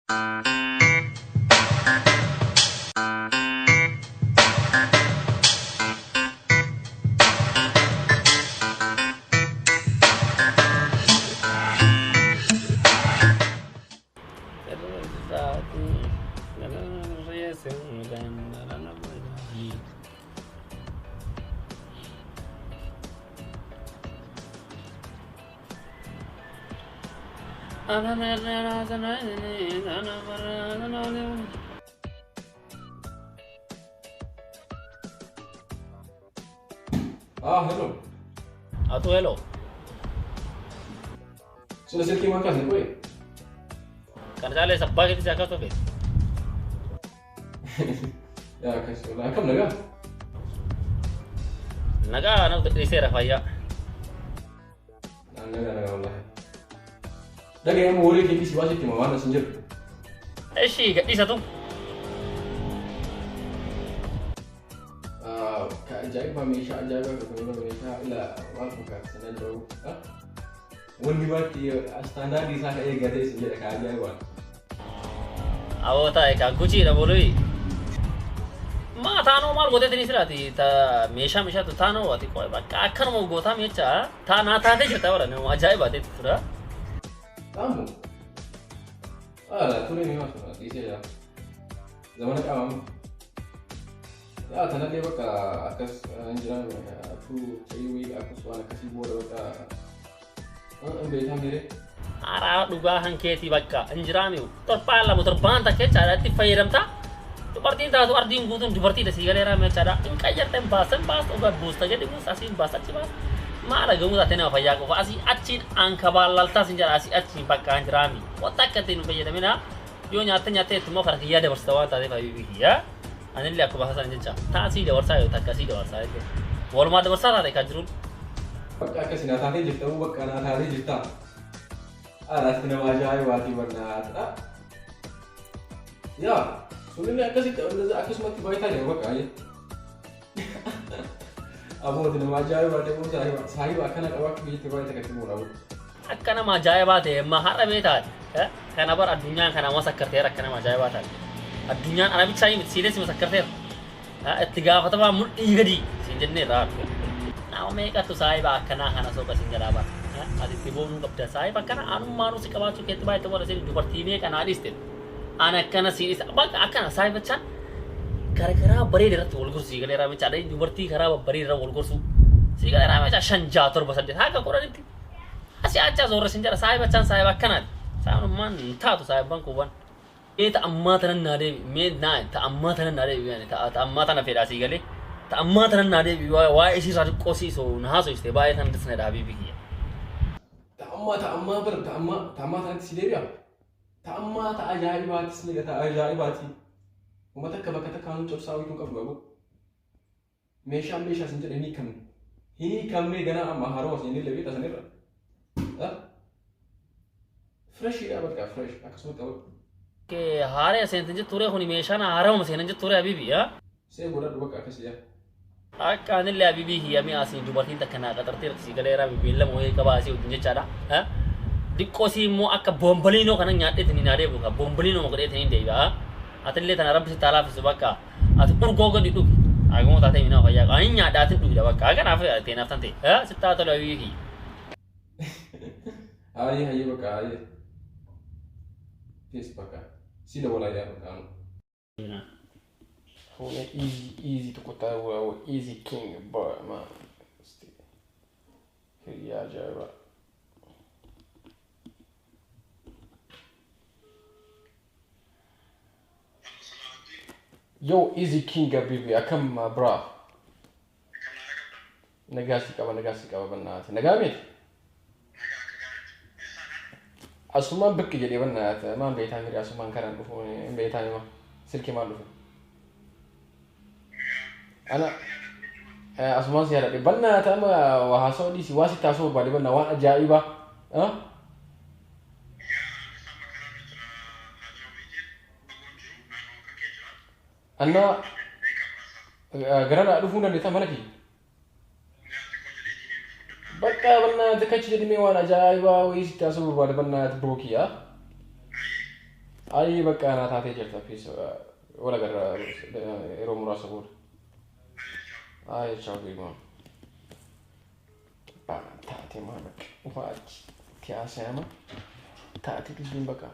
Hello. Atau hello. Sudah silki makan ni, boy. Kerja le sabba kita jaga tu be. Ya, kasih. Lah, kam naga. Naga anak isi Rafaya. Naga wallahi. Daga yang mau lagi kisi wajib di mana senjir. Eshi, di satu. Ajaib Malaysia ajaib Malaysia ila waktu kat sana jauh. Wani mati standar di sana ya gade senjir ka ajaib. Awak tak ikan kucing dah boleh. Ma thano mal gote tini silati ta mesha tu thano ati koi ba akan mau gota mecha ta na ta de chata wala no ajaib ate pura. Kamu? Lah, tu ni memang di saya. Zaman kamu. Ya, tanah dia baka akas anjuran aku cewek aku soal kasih bodoh baka. Ambil thamire. Ara duga hanketi bakka anjirami terpala muter banta ke cara ti fairam ta to parti ta to ardi ngutun di parti da sigale ra me cara in kayar tem basan bas uga busta jadi bus asin basat ci bas mara gamu da tena faya ko asi acin an kabal ta sinjara asi acin bakka anjirami watakatin be da mina yo nyata tumo farki ya da barstawa ta de fayi ya anil aku bahasan jenca ta asi da warsa yo takasi da warsa itu wal ma da warsa ta ka jirul Baka kasi natati jita mo baka natati jita. Alas tinawajay wati warna. Ya, sulit kasi aku semati bayi tadi baka ya. Abo tinawajay wati mo sahi akan awak biji bayi tak kasi mo lalu. Akkana majaa'ibaate maharame taate kana bar addunyaan kana masakkarteera akkana majaa'ibaataate addunyaan ana bicha himit siiles masakkarteera itti gaafatamaa mul'ii gadi siin jenneerra nama meeqatu saahiba akkanaa kana soba siin jedhaa ati itti boonuu qabda saahiba akkana anummaanuu si qabaachuu keetti baay'ee wala siin dubartii meeqanaa dhiste ana akkana siilis bakka akkana saahibachaan garagaraa bareeda irratti wal gorsii galeeraa mechaadha dubartii karaa babbareeda irra wal gorsuu sii galeeraa mechaa 5 6 7 8 haga qoranitti Asi aja zora senjara saya bacan saya bakanat. Saya man tahu saya bangku ban. Ta amma tanan nade me na ta amma tanan nade biyan ta amma tanan fedasi gale. Ta amma tanan nade bi wa isi sa qosi so na haso iste ba tan disna da bibi kiya. Ta amma bar ta amma tanan silebiya. Ta amma ta ajaibati sile ta ajaibati. Kuma takka baka ta kanu chop sawi tun kabu. Mesha senjara ini kam. Ini kam ne gana amma haros ini lebih ta sanira. Fresh ya baka fresh aku semua tahu ke hare sentenje ture honi mesha na hare mo senenje ture abibi ya saya bola dua kak kasih ya akka ne le abibi hi ami asi dubartin takana ka tartir si galera bibi lam hoye ka ba asi unje chada ha dikko si mo akka bombalino kana nyaade tini nade buka bombalino mo kade tini deiba atelle tan rabbi taala fi subaka at urgogo di duk agmo ta tini na hoya ani nyaada tin duk da baka kana fa tena tante ha sitta to la wi Aye baka aye. Yes baka. Sida wala ya baka. Oh easy to kota wa easy king boy man. Kaya jaba. Yo easy king bibi akam bra. Negasi ka banat. Nagamit. Asuman bek jadi banat, man beta ngiri asuman karan ko beta ni ma silki ma lu. Ana asuman siara di banat ama wahaso di si wasi taso ba di banat wa ajaiba. Ana garana du funda di tamanaki. Baka banat kecil jadi mewan ajaiba wis taso ba di banat broki ya. Ai bakka ana taatee jirta piis wala garra yeroo muraasa booda. Ai ciao Gilma. Taatee maal bakka ufaachi kiyaasama taatee dubbiin bakka.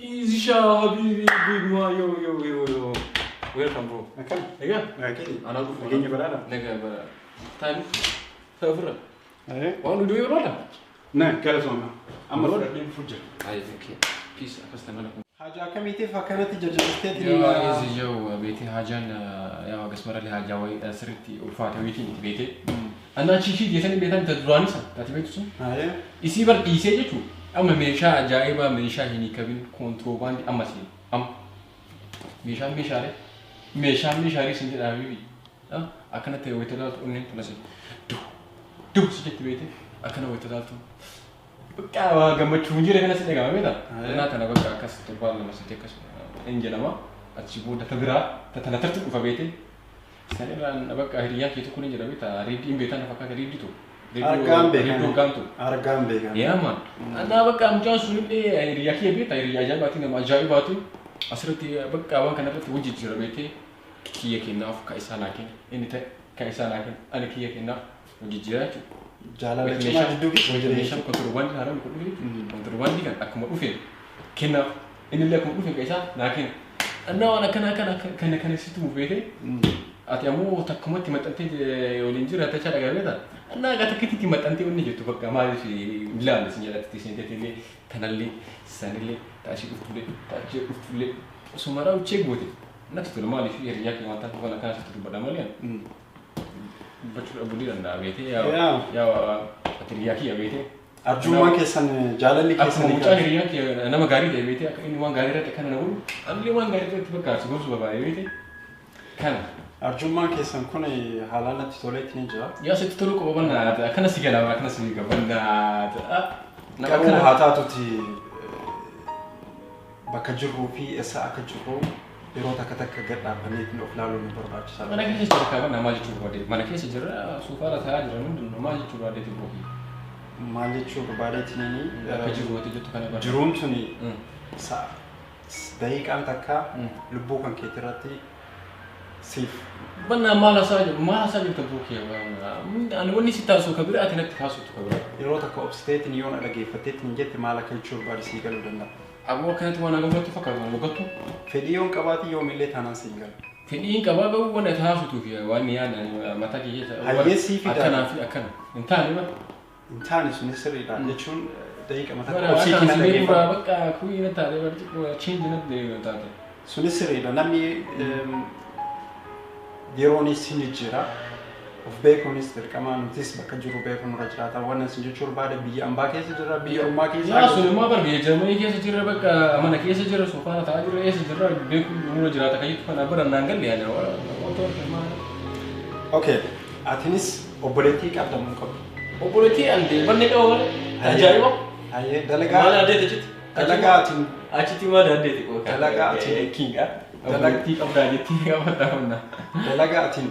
Easy Shah, Habibi, big man, yo. Welcome, bro. Okay. Nigga? Okay. Ana go for Again, you berada? Nigga, but time. Favor. Eh? Want to do your brother? No, kala soma. Amma Brother? fadin fujja. I think peace. Customer. Haja kamiti fakanati jajjabteeti يا إيزي جو بيتي هاجان يا قسمر اللي هاجاوي سرتي وفاتي ويتي بيتي أنا شيء يسني بيتان تدراني سا تاتي سون هاي يسيبر يسيجي شو أما ميشا جايبا ميشا هني كابين كونتروباند أما سين ميشا ري سنجد أبيبي أكنا تيوي تدال تقولين تلاسي دو سجت بيتي أكنا ويتدال تو بكا gammachuun jira kana sitte gama beeta ana kana bakka akkas torbaan lama sitte akkas injelama achi booda tabiraa tatana tartu dhufa beete sanirraan bakka hiriyaa keetu kun jira beeta riidiin beetan fakkaata riiditu argaan beekan yaa man ana bakka amjaan sun hiriyaa kee beeta hiriyaa jaabaati nama ajaa'ibaatu asirratti bakka waan kana irratti hojii jira beete kiyya kennaaf ka isaa laakin inni ta'e ka isaa laakin ani kiyya kennaaf hojii jira jechuudha jaalala cimaa jidduu keessa meeshaan kontirbaandii haaraan kun dhufe kontirbaandii kan akkuma dhufe kennaaf inni illee akkuma dhufe qeessaa naa kenna annaa waan akkana kana sitti mufeete ati ammoo takkumatti maxxantee waliin jira tachaa dhagabeeta annaa gaa takkititti maxxantee wanni jettu bakka maaliif ilaalle sin jedhatti sinteetillee tanallee sanillee taashii dhuftullee sumaraa uchee goote natti tolu maaliif hiriyaa kee wanta kana kana sitti dubbadha malee Betul abudi dan dah bete ya teriaki ya bete. Arjuma keessan jaalalli keessan aku mucaa hiriyaa kee nama gaarii ta'e bete akka inni waan gaarii irratti kana na godhu anillee waan gaarii irratti fakkaatu gorsu babaayee bete kana. Arjummaan keessan kun haalaan natti toleetti ni jira. Yaa sitti tolu qofa bannaata akkana si galaa akkana si gabannaata. Qabuu haa taatuti bakka jirruu fi eessa akka jirru yeroo takka gadhaabanii of laaluun barbaachisaadha. Mana keessa jira kan nama jechuun barbaade. Mana keessa jira suufaara taa'aa jira hundi nama jechuun barbaade tokko. Maal jechuun barbaadeetti ni akka jiru wati jettu kana barbaade. Jiruun suni daqiiqaan takka lubbuu kan keetti irratti siif. Banna maal hasaa jirta buukee ani wanni si taasisu kabira ati natti taasiftu kabira. Yeroo takka obsiteetiin yoo na dhageeffatteetti hin jette maal akka jechuun barbaade sii galuu danda'a. Aboo kanatti waan agarratti fakkaatu waggattu. Fedhii yoon qabaati yoomillee taanaan siin gala. Fedhiin qabaa qabu waan ati haasuutuuf waan yaadaan mataa keessa. Hayyeessii fi akkanaa fi akkana. Hin taane ba? Hin taane sunis sirriidha jechuun daqiiqa mataa Bara obsii akkan kina sibiin dhageeffatu. bakka kuyi na taate barti change na de taate. Sunis sirriidha namni yeroonis hin jijjiira. Of beekuunis dirqama nutis bakka jiru beekuun irra jiraata. Waan isin jechuu barbaade biyya ambaa keessa jira biyya ummaa keessa. Yaa sun immoo bar biyya Jarmanii keessa jira bakka mana keessa jira soofaana taa'aa jira eessa jira beekuun nurra jiraata kayyatu kana bara naan galle yaada otoo maal. Okay, atinis obboleettii qabdamuu qabdu. Obboleettii ande barne qaba wale ajaa'iba. Hayyee Maal dalagaa adeete jetti. dalagaa atiin Achitti maal adeete qaba. Dalagaa ati kinga. Obboleettii qabdaa jetti qabata hunna. dalagaa atiin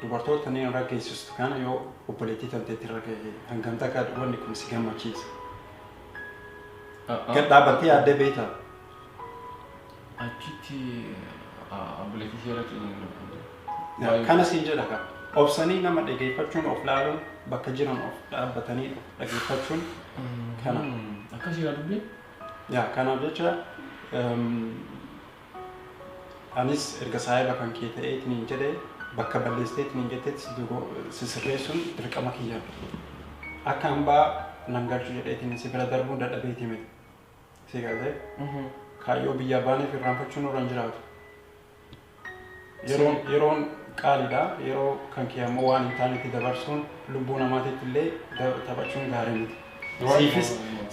dubartoota ni irra geessistu kana yoo obboleettii tanteetti irra gahee hangam takka wanni kun si gammachiisa. Gad dhaabbattee yaadde beektaa? Achitti obboleettii seeratti Kana siin jedha ka. Obsanii nama dhageeffachuun of laaluun bakka jiran of dhaabbatanii dhageeffachuun kana. akkasii yaadubbe. Yaa kanaaf jecha anis erga saayiba kan kee ta'eetiin hin jedhee bakka balleesseetiin hin jetteetti sisirreessuun dirqama kiyya. Akka hambaa nan galchu jedheetiin si bira darbuun dadhabeeti miti. Si galee kaayyoo biyya baaneef irraanfachuun irra hin jiraatu. Yeroon qaaliidha. Yeroo kan kee ammoo waan hin taanetti dabarsuun lubbuu namaatiif illee taphachuun gaarii miti.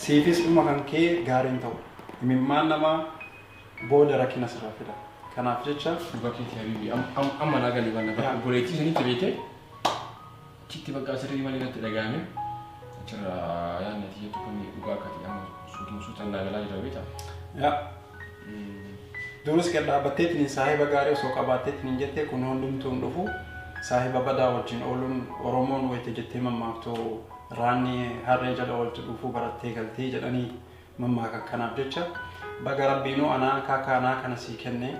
Siifis dhuma kan kee gaariin ta'u. Imimmaan namaa booda rakkina sirraa fida. Kanaaf jecha Bakkeetti habibi amma naa galii waan nafa obboleettii sanitti beekte achitti bakka sirrii malee natti dhagahame achirra yaadni ati jettu kun dhugaa akkati amma suutaan naa galaa jira beektaa. Ya. Durus kan dhaabbattee tiniin saahiba gaarii osoo qabaattee tiniin jettee kun hundumtuun dhufu saahiba badaa wajjin ooluun Oromoon wayita jettee mammaaktuu raanni harree jala ooltu dhufuu barattee galtee jedhanii mammaaka kanaaf jecha baga rabbiinuu anaa kaakaanaa kana sii kennee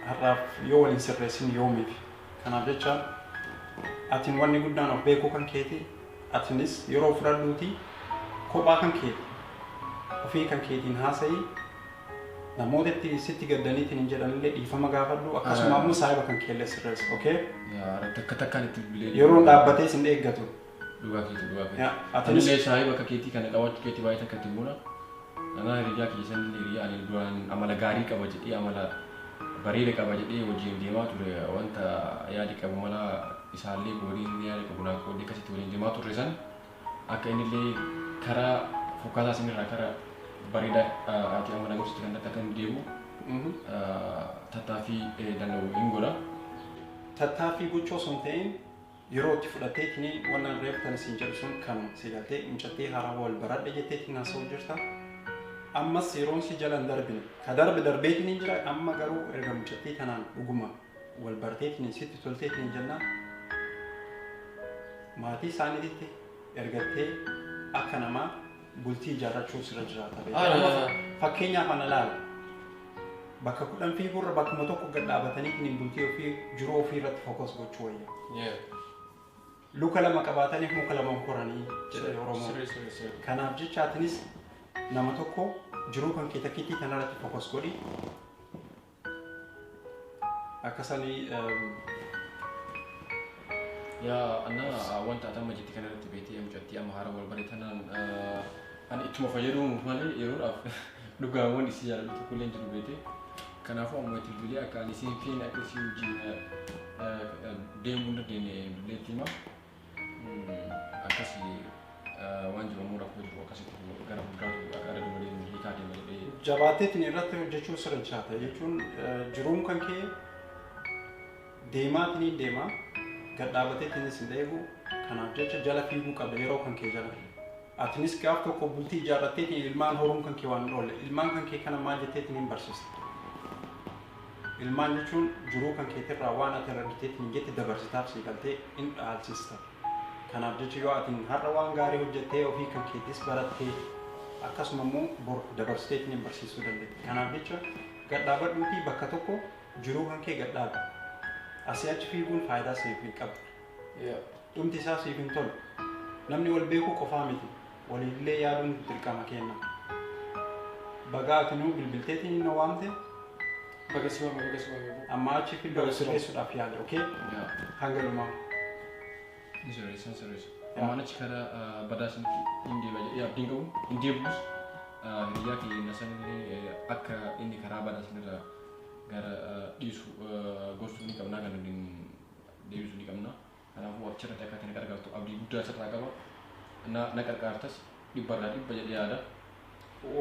har'aaf yoo waliin sirreessin yoomiif kanaaf jecha atiin wanni guddaan of beekuu kan keeti atiinis yeroo fudhadhuuti kophaa kan keeti ofii kan keetiin haasa'ii namootatti sitti gaddaniitiin jedhanillee dhiifama gaafadhu akkasuma ammoo saahiba kan keellee sirreessa okay takkaan itti bilee yeroo dhaabbatee sin eeggatu dhugaa keeti atiinis saahiba akka keetii kana qabaachuu keetii baay'ee takka timmuudha nama hiriyaa keessan hiriyaa ani duraan amala gaarii qaba jedhee amala bareeda qaba jedhee wajjin deemaa ture wanta yaadi qabu mala isaallee waliin yaada qabu naa qoodee akkasitti waliin deemaa turre san akka innillee karaa fokkaataa sinirraa karaa bareeda ati amma namoota kan akka kan deemu tattaaffii danda'u hin godha. Tattaaffii gochoo sun ta'in yeroo itti fudhatteetiin wannan reeftan siin jedhu sun kan si galtee mucattee haaraa wal baradhe jetteetiin haasa'u jirta. Ammas yeroon si jalan darbine ka darbeetiin jira amma garuu erga mucattee kanaan dhuguma wal barteetiin sitti tolteetiin jennaan maatii isaaniitti ergattee akka namaa bultii ijaarrachuu sirra jiraata. Fakkeenyaaf ana laala bakka kudhan fiigurra bakkuma tokko gad dhaabatanii bultii ofii jiruu ofii irratti fokus gochuu wayya. Luka lama qabaataniif muka lama koranii jedha Oromoo. Kanaaf jecha atiinis nama tokko jiruu kan kee takkiitti kanarratti fokus godhi. Akkasanii yaa anna wanta atama jetti kanarratti beektii mucattii amma haara wal bareetanaan ani ittuma fayyadamuuf malee yeroodhaaf dhugaawwan isii jaalatu tokkollee hin jiru beekte kanaafuu amma itti bilee akka ani isiin fiin akka isii wajjin deemuu dandeenya bileetti hima akkasii waan jiru ammoo rakkoo jiru akkasitti gara fuulduraatti akka adda dubareen hiikaa deema jedhee jabaatteetiin irratti hojjechuu sirra jiraata jechuun jiruun kan kee deemaatiin deemaa gad dhaabateetiin sin eegu kanaaf jecha jala fiiguu qabda yeroo kan kee jala. Atiinis gaaf tokko bultii ijaarratteetiin ilmaan horuun kan kee waan oolle ilmaan kan kee kana maal jetteetiin hin barsiista. Ilmaan jechuun jiruu kan keetirraa waan ati irra bitteetiin jette dabarsitaaf sii galtee hin dhaalchista. Kanaaf jecha yoo atiin har'a waan gaarii hojjettee ofii kan keetis barattee akkasuma immoo bor dabarsiteetiin hin barsiisuu dandeetti. Kanaaf jecha gad dhaabadhuutii bakka tokko jiruu kan kee gad dhaabi. Asii achi fiiguun faayidaa siif hin qabu. Dhumti isaa siif hin tolu. Namni wal beekuu qofaa miti. Walillee yaaduun dirqama kenna. Bagaa atinuu bilbilteetiin inni waamte baga simama. Amma achi fiiguu sirreessuudhaaf yaada, okay? Hanga dhumaa. Sirreessa. Amma achi karaa badaa sun hin deema jedhee abdiin qabu hin deebus hiriyaa keenya sanillee akka inni karaa badaa sanirraa gara dhiisu gorsuu ni qabna kan deebisuu ni qabna. Kanaafuu achirratti akka kana gargaartu abdii guddaa asirraa qaba. Na qarqaartas dhibbarraa dhibba jedhee yaada.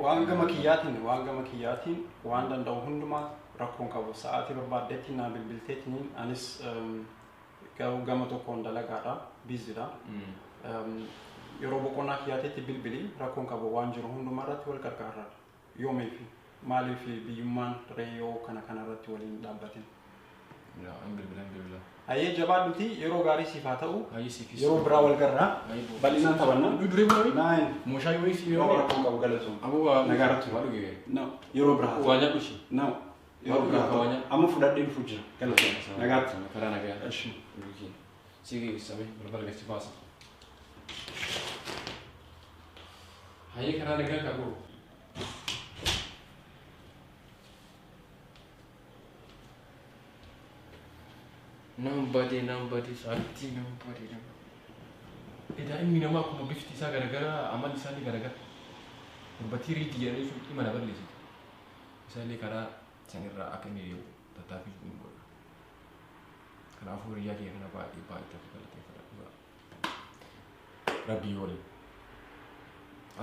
Waan gama kiyyaatiin waan danda'u hundumaa rakkoon qabu. Sa'aatii barbaaddeetti naa bilbilteetiin anis gama tokkoon dalagaadha biizidha. Yeroo boqonnaa kiyyaateetti bilbilii rakkoon qabu waan jiru hundumaa irratti wal qarqaarra. Yoomiif maaliif biyyummaan reeyoo kana irratti waliin dhaabbatin. Bilbila. Ayyee jabaadhuti yeroo gaarii siif haa ta'u yeroo biraa wal garraa bal'inaan taphanna. Duree bulaa Naayin. Mooshaa yoo isi Yoo rakkoon qabu galatu. Abuwa nagaarratti waa dhugee. Yeroo biraa. Waanya dhushi. Yeroo biraa. Amma fudhadhee dhufu jira. Galatu. Nagaatti. Karaa nagaa. Ashi. Sige samee balbala gasti baasa. Hayyee karaa nagaa qabu. Nobody saati nobody. Eda inni nama akkuma bifti isaa garagara amal isaanii garagara. Durbatti riitii jedhanii sun dhimma na balleessiti. Isaallee karaa sanirraa akka inni deemu tattaaffii hin godhu. Kanaafuu hiriyaa kee kana baay'ee tafi galateeffadha. Rabbii waliin.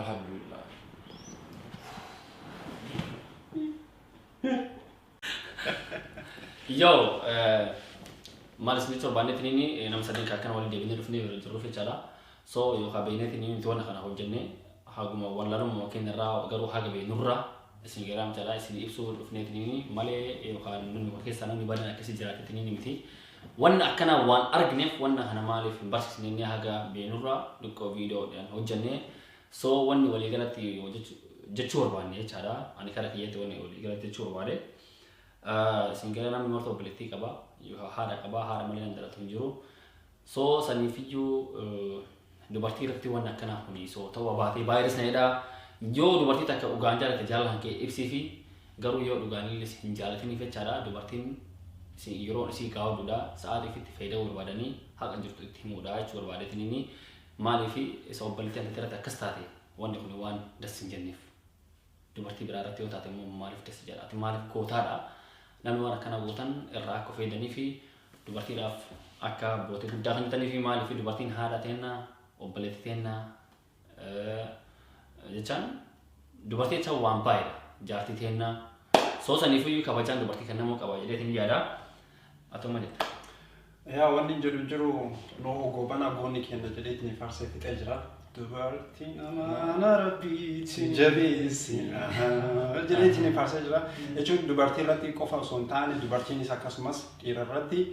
Alhamdulillah. Yo, malis ni coba nih ini nama sedang kakak wali dia ini rufni juruf cara so yo kabinet ini tuan akan aku jenne haguma wallarummaa keenyarraa garuu haga beeknurraa isin garaam jalaa isin ibsuu dhufneetiniini malee yookaan namni keessaa namni badan akkasii jiraatetiniini miti wanna akkana waan argineef wanna kana maaliif hin barsiisnee haga beeknurraa dhiqqoo viidiyoodhaan hojjannee so wanni walii galatti jechuu barbaanne jechaadha ani karaa kiyyaatti wanni walii galatti jechuu barbaade isin gara namni martoo bilettii qaba haadha qaba haadha malee nan dhalatu hin jiru so saniifiyyuu dubartii irratti waan akkanaa kuni so ta'uu baatee baay'ee sanadha yoo dubartii takka dhugaan jaalate jaalan kee ibsii fi garuu yoo dhugaanii hin jaalatiniif jechaadha dubartiin yeroo isii gaawduudha sa'aatii itti fayyadamuu barbaadanii haqa jirtu itti himuudha jechuu barbaadetiniini maaliif isa obboleettii ati irratti akkas taate wanni kun waan das hin jenneef dubartii biraa irratti yoo taate immoo maaliif das jedha ati maaliif kootaadha namni waan akkana gootan irraa akka fayyadanii fi dubartiidhaaf akka bootee guddaa kan ta'anii fi maaliif dubartiin haadha teennaa obboleettii teennaa jechaan dubartii jechaan waan baay'eedha jaartii teennaa soo saniifuu kabajaan dubartii kan namoo qaba jedheetiin yaada atuma jetta. Yaa wanni jiru noo goobana goonni kenna jedheetiin faarsee fixee jira. Dubartiin amaana rabbiitiin jabeessi jedheetiin faarsee jira. Jechuun dubartii irratti qofa osoo hin taane dubartiinis akkasumas dhiira irratti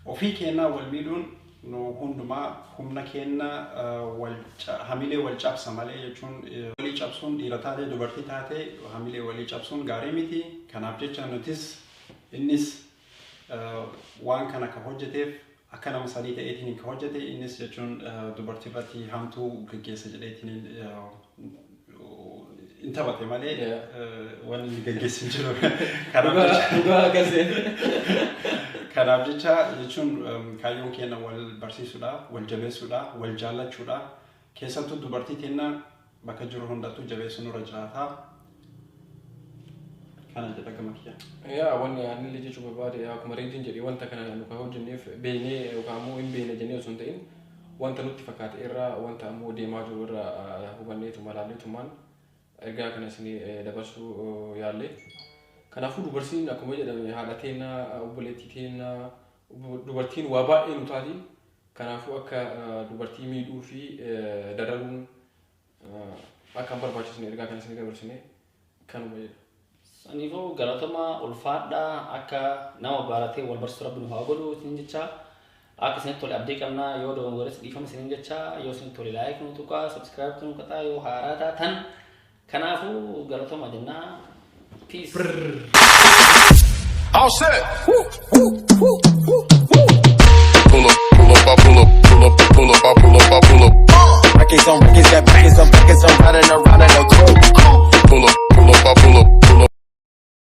ofii kennaa wal miidhuun no hundumaa humna kenna hamilee wal cabsa malee jechuun walii cabsuun dhiira taatee dubartii taatee hamilee walii cabsuun gaarii miti kanaaf jecha nutis innis waan kana ka hojjeteef akka nama sadii ta'eetiin ka hojjete innis jechuun dubartii irratti hamtuu gaggeessa jedheetiin in taphate malee waan inni gaggeessin jiru kanaaf jecha jechuun kaayyoon keenya wal barsiisuudha wal jabeessuudha wal jaallachuudha keessattuu dubartii teennaa bakka jiru hundattuu jabeessuun irra jiraata kana jedha gama kiyya. Yaa wanni ani jechuu barbaade akkuma reetiin jedhee wanta kana nu hojjenneef beeknee yookaan immoo hin beekne jennee osoo hin ta'in wanta nutti fakkaate irraa wanta ammoo deemaa jiru irraa hubanneetu malaalleetumaan ergaa kana isin dabarsuu yaalle. Kanaafuu dubartiin akkuma jedhame haadha teennaa obboleettii teennaa dubartiin waa baay'ee nu taati. Kanaafuu akka dubartii miidhuu fi dararuun akka hin barbaachisne ergaa kana isin dabarsine kanuma jedha. Saniifuu galatama ulfaadhaa akka nama baaratee wal barsiisuu rabbi nu haa godhu isin jecha akka isin tole abdii qabnaa yoo dogongorees dhiifama isin jecha yoo isin tole laayik nu tuqaa sabskiraayib nu qaxaa yoo haaraa taatan kanaafuu galatama jennaa peace. All set.